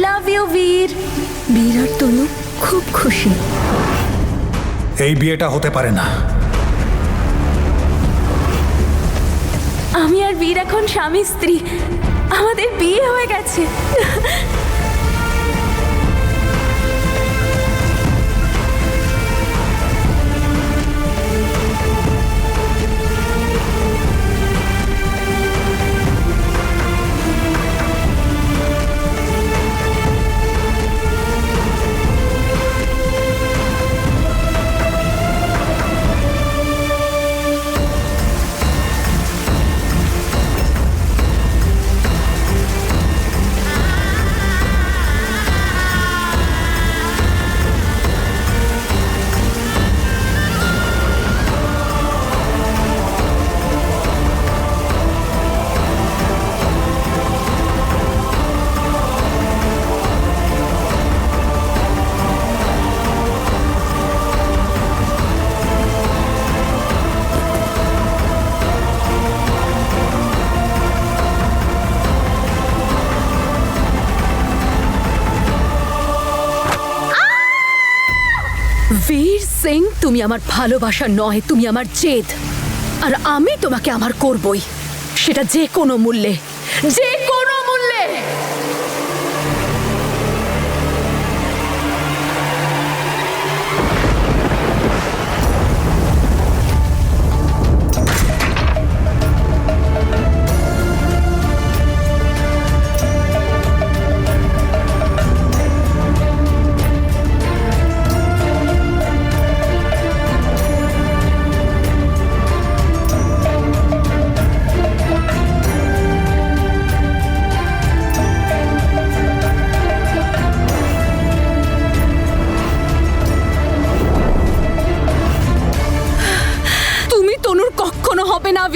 Love you বীর। বীর আর তনু খুব খুশি। এই বিয়েটা হতে পারে না। আমি আর বীর এখন স্বামী স্ত্রী, আমাদের বিয়ে হয়ে গেছে। বীর সিং, তুমি আমার ভালোবাসা নয়, তুমি আমার জেদ। আর আমি তোমাকে আমার করবই, সেটা যে কোনো মূল্যে, যে কোনো মূল্যে।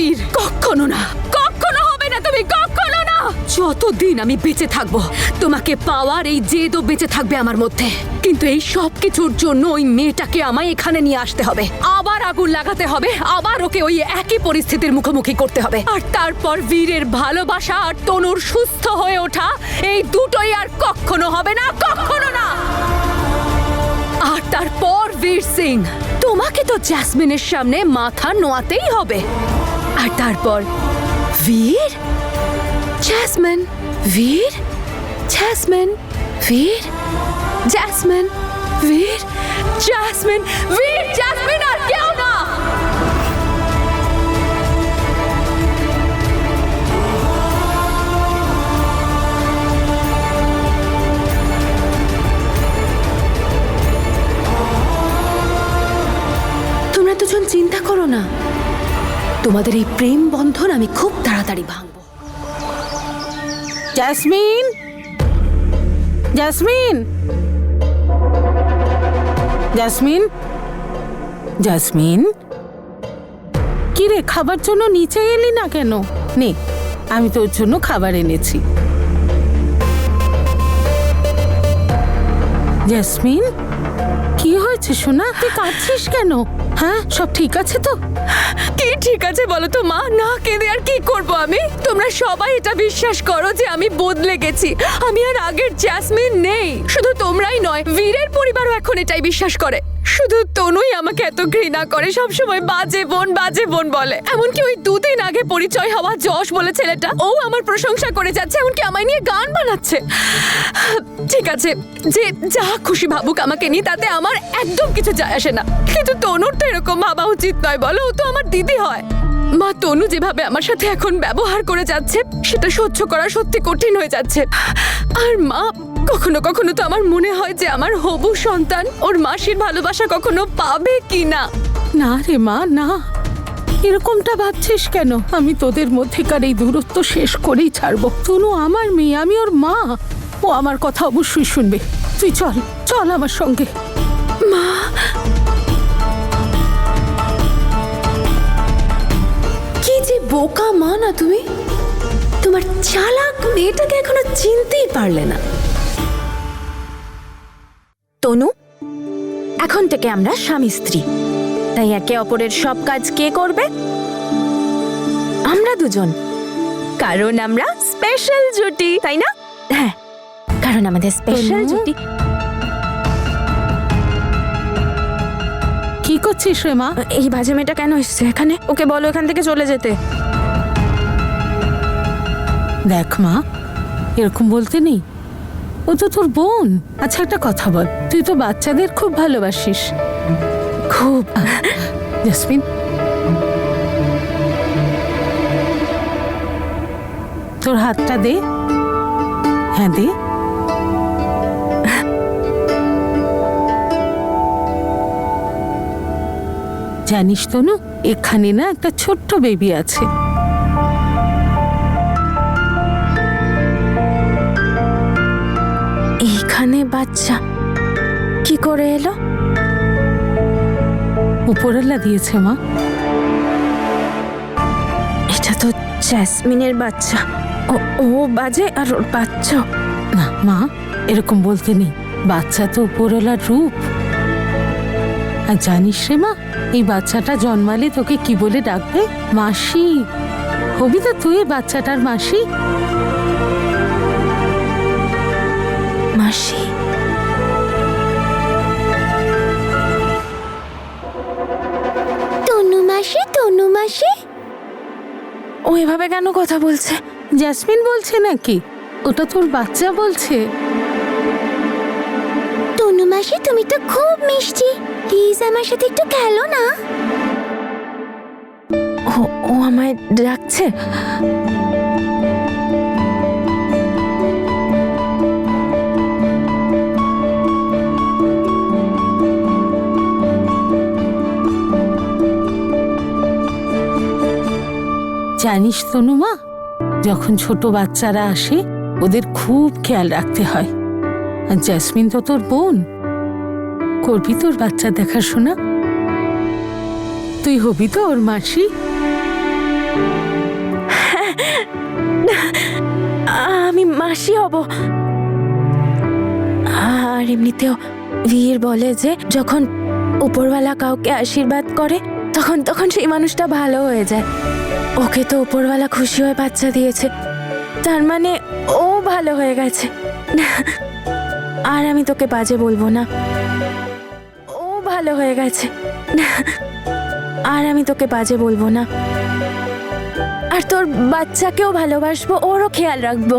বীর, কখনো না, কখনো হবে না, তুমি কখনো না। যতদিন আমি বেঁচে থাকবো তোমাকে পাওয়ার এই জেদও বেঁচে থাকবে আমার মধ্যে। কিন্তু এই সব কিছুর জন্য ওই মেয়েটাকে আমায় এখানে নিয়ে আসতে হবে, আবার আগুন লাগাতে হবে, আবার ওকে ওই একই পরিস্থিতির মুখোমুখি করতে হবে। আর তারপর বীরের ভালোবাসা আর তনুর সুস্থ হয়ে ওঠা, এই দুটোই আর কখনো হবে না, কখনো না। আর তারপর বীর সিং, তোমাকে তো জ্যাসমিনের সামনে মাথা নোয়াতেই হবে। আর তারপর বীর, জ্যাসমিন, বীর, জ্যাসমিন, বীর, জ্যাসমিন, বীর, জ্যাসমিন, বীর, জ্যাসমিন, আর কেউ না। তোমরা দুজন চিন্তা করো না, তোমাদের এই প্রেম বন্ধন আমি খুব তাড়াতাড়ি ভাঙবো। জেসমিন, জেসমিন, জেসমিন, জেসমিন, কি রে, খাবার জন্য নিচে এলি না কেন? নে, আমি তোর জন্য খাবার এনেছি। জেসমিন, কি হয়েছে সোনা? তুই কাঁদছিস কেন? হ্যাঁ, সব ঠিক আছে তো? কি ঠিক আছে বলো তো মা, না কেঁদে আর কি করব আমি? তোমরা সবাই এটা বিশ্বাস করো যে আমি বদলে গেছি, আমি আর আগের জ্যাসমিন নেই। শুধু তোমরাই নয়, বীরের পরিবারও এখন এটাই বিশ্বাস করে। শুধু তনুই আমাকে এত ঘৃণা করে, সবসময় বাজে বোন, বাজে বোন বলে। এমনকি ওই দুদিন আগে পরিচয় হওয়া যশ বলে ছেলেটা, ও আমার প্রশংসা করে যাচ্ছে, এমনকি আমায় নিয়ে গান বানাচ্ছে। ঠিক আছে, যে যা খুশি ভাবুক আমাকে নিয়ে, তাতে আমার একদম কিছু যায় আসে না। কিন্তু তনুর তো এরকম ভাবা উচিত নয় বলো, ও তো আমার দিদি হয়। মা, তনু যেভাবে আমার সাথে এখন ব্যবহার করে যাচ্ছে, সেটা সহ্য করা সত্যি কঠিন হয়ে যাচ্ছে। আর মা, কখনো কখনো তো আমার মনে হয় যে আমার হবু সন্তান ওর মাসির ভালোবাসা কখনো পাবে কি না। না রে মা, না, এরকমটা ভাবছিস কেন? আমি তোদের মধ্যেকার এই দূরত্ব শেষ করেই ছাড়বো। তনু আমার মেয়ে, আমি ওর মা, ও আমার কথা অবশ্যই শুনবে। তুই চল, চল আমার সঙ্গে। মা, কি যে বোকা মা না তুমি, তোমার চালাক মেয়েটাকে এখনো চিনতেই পারলে না। তনু, এখন থেকে আমরা স্বামী স্ত্রী, তাই একে অপরের সব কাজ কে করবে? আমরা দুজন, কারণ আমরা স্পেশাল জুটি, তাই না? হ্যাঁ, কারণ আমাদের স্পেশাল তনু? জুটি। কি করছিস রে মা? এই বাজে মেয়েটা কেন এসছে এখানে? ওকে বলো এখান থেকে চলে যেতে। দেখ মা, এরকম বলতে নেই, ও তো তোর বোন। আচ্ছা একটা কথা বল, তুই তো বাচ্চাদের খুব ভালোবাসিস। খুব। জাসমিন, তোর হাতটা দে। হ্যাঁ দে। জানিস তো না, এখানে না একটা ছোট্ট বেবি আছে। এইখানে বাচ্চা কি করে এলো? উপরওয়ালা দিয়েছে মা। এটা তো জ্যাসমিনের বাচ্চা। ও বাজে আর ওর বাচ্চা। না মা, এরকম বলতে নেই, বাচ্চা তো উপরওয়ালার রূপ। আর জানিস রে মা, এই বাচ্চাটা জন্মালে তোকে কি বলে ডাকবে? মাসি। হবি তো তুই বাচ্চাটার মাসি। মাসি? তনু মাসি, তনু মাসি। ও এভাবে কেন কথা বলছে? জাসমিন বলছে নাকি? ওটা তোর বাচ্চা বলছে। তনু মাসি, তুমি তো খুব মিষ্টি, প্লিজ আমার সাথে একটু খেলো না। ও আমায় ডাকছে। জানিস তনু মা, যখন ছোট বাচ্চারা আসে ওদের খুব খেয়াল রাখতে হয়। আর জাসমিন তো তোর বোন, করবি তোর বাচ্চা দেখাশোনা? তুই হবি তো ওর মাসি? আমি মাসি হব। আর এমনিতেও বীর বলে যে যখন উপরওয়ালা কাউকে আশীর্বাদ করে তখন সেই মানুষটা ভালো হয়ে যায়। ওকে তো উপরওয়ালা খুশি হয়ে বাচ্চা দিয়েছে, তার মানে ও ভালো হয়ে গেছে। আর আমি তোকে বাজে বলবো না, ও ভালো হয়ে গেছে। আর আমি তোকে বাজে বলবো না। আর তোর বাচ্চাকেও ভালোবাসবো, ওরও খেয়াল রাখবো।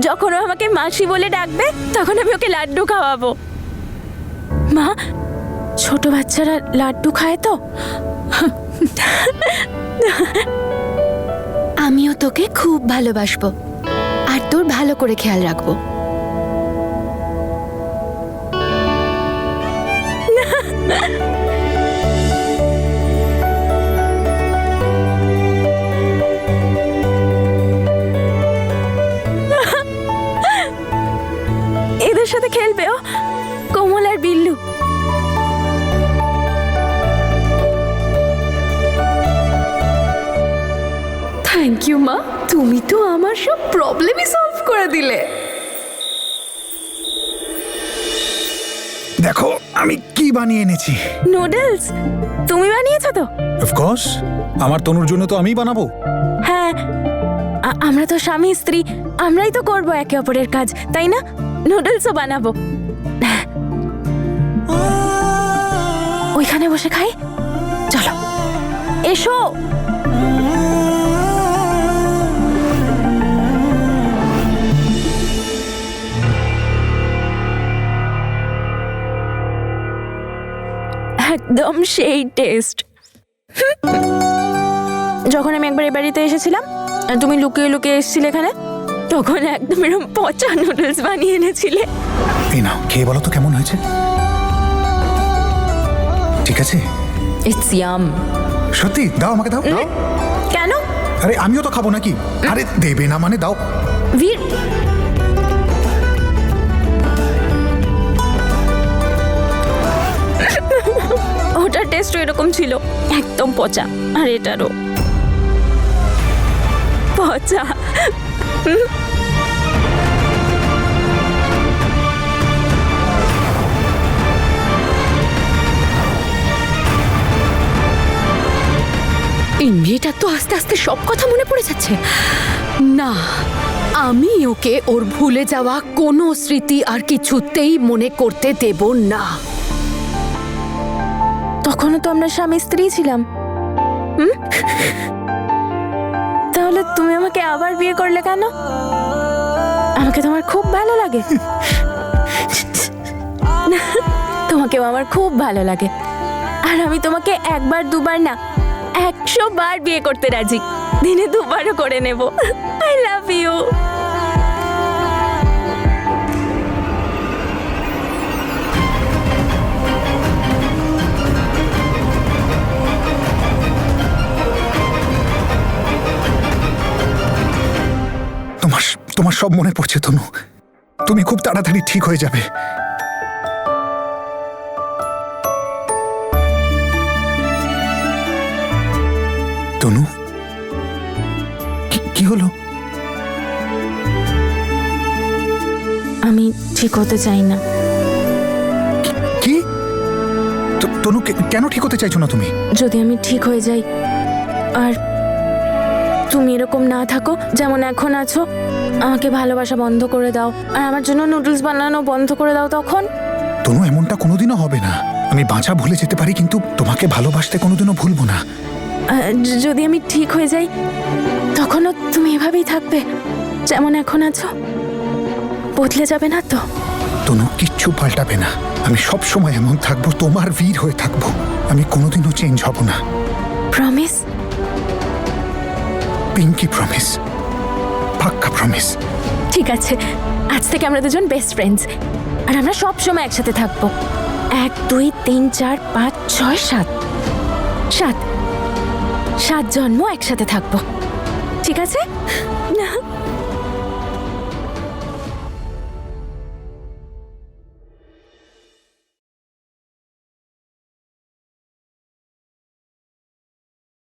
যখন ও আমাকে মাসি বলে ডাকবে তখন আমি ওকে লাড্ডু খাওয়াবো। মা, ছোট বাচ্চারা লাড্ডু খায় তো? আমিও তোকে খুব ভালোবাসবো আর তোর ভালো করে খেয়াল রাখবো। এদের সাথে খেলবে ও, কোমল আর বিল্লু। থ্যাংক ইউ মা, তুমি তো আমার সব প্রবলেমই সলভ করে দিলে। দেখো আমি কি বানিয়ে এনেছি। নুডলস তুমি বানিয়েছো তো? অফকোর্স, আমার তনুর জন্য তো আমিই বানাবো। হ্যাঁ, আমরা তো স্বামী স্ত্রী, আমরাই তো করবো একে অপরের কাজ, তাই না? নুডলসও বানাবো। ওইখানে বসে খাই, চলো এসো। একদম সেই টেস্ট। যখন আমি একবার এই বাড়িতে এসেছিলাম আর তুমি লুকিয়ে লুকিয়ে এসেছিলে এখানে, তখন একদম এরকম পচা নুডলস বানিয়ে এনেছিলে। এই নাও, খেয়ে বলো তো কেমন হয়েছে। ঠিক আছে? It's yum. সত্যি? দাও আমাকে, দাও দাও। কেন? আরে আমিও তো খাবো নাকি? আরে দেবে না মানে দাও। বীর, ওটার টেস্টও এরকম ছিল, একদম পচা। আর এটারও পচা। এই মেয়েটা তো আস্তে আস্তে সব কথা মনে পড়ে যাচ্ছে। না, আমি ওকে ওর ভুলে যাওয়া কোনো স্মৃতি আর কিছুতেই মনে করতে দেব না। তখনও তো আমরা স্বামী স্ত্রী ছিলাম। তাহলে তুমি আমাকে আবার বিয়ে করলে কেন? আমাকে তোমার খুব ভালো লাগে। তোমাকেও আমার খুব ভালো লাগে, আর আমি তোমাকে একবার দুবার না 100 বার বিয়ে করতে রাজি, দিনে 2 বারও করে নেব। I love you. তোমার সব মনে পড়ছে তনু। তুমি খুব তাড়াতাড়ি ঠিক হয়ে যাবে। তনু, কি হলো? আমি ঠিক হতে চাই না। কি? তনু, কেন ঠিক হতে চাইছো না তুমি? যদি আমি ঠিক হয়ে যাই আর তুমি এরকম না থাকো যেমন এখন আছো, আমাকে ভালোবাসা বন্ধ করে দাও আর আমার জন্য নুডলস বানানো বন্ধ করে দাও, তখন? তনু, এমনটা কোনোদিনও হবে না। আমি বাঁচা ভুলে যেতে পারি, কিন্তু তোমাকে ভালোবাসতে কোনোদিনও ভুলবো না। যদি আমি ঠিক হয়ে যাই তখনও তুমি এভাবেই থাকবে যেমন এখন আছো? বদলে যাবে না তো? তনু, কিচ্ছু পাল্টাবে না। আমি সব সময় এমন থাকবো, তোমার বীর হয়ে থাকবো। আমি কোনোদিনও চেঞ্জ হব না। প্রমিস? পিঙ্কি প্রমিস, পাক্কা প্রমিস। ঠিক আছে, আজ থেকে আমরা দুজন বেস্ট ফ্রেন্ডস, আর আমরা সব সময় একসাথে থাকবো। 1 2 3 4 5 6 7 7 জন্ম একসাথে থাকবো, ঠিক আছে?